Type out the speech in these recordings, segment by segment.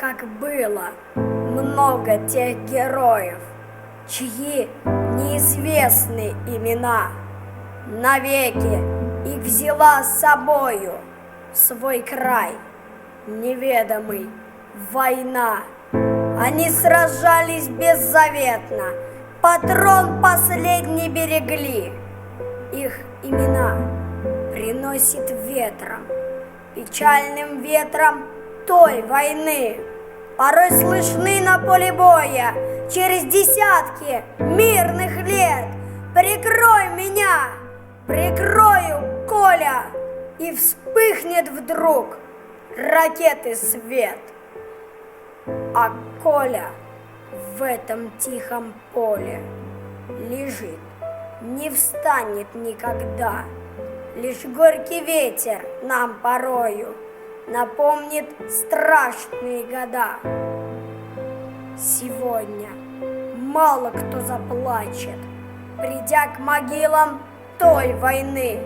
как было много тех героев, чьи неизвестны имена. Навеки их взяла с собою в свой край неведомый война. Они сражались беззаветно, патрон последний берегли. Их имена приносит ветром, печальным ветром той войны. Порой слышны на поле боя через десятки мирных лет. Прикрой меня, прикрою, Коля, и вспыхнет вдруг ракеты свет. А Коля в этом тихом поле лежит, не встанет никогда. Лишь горький ветер нам порою напомнит страшные года. Сегодня мало кто заплачет, придя к могилам той войны.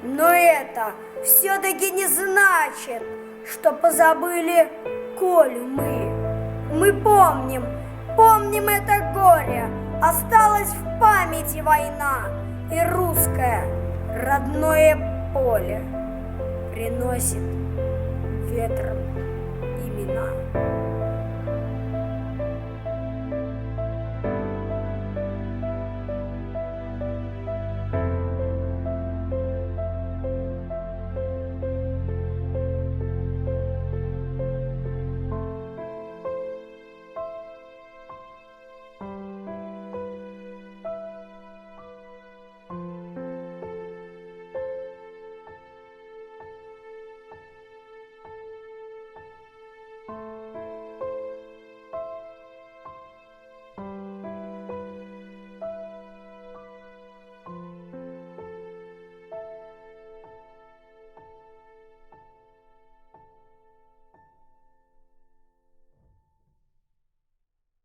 Но это все-таки не значит, что позабыли Колю мы. Мы помним это горе, осталась в памяти война, и русское родное поле приносит ветром имена.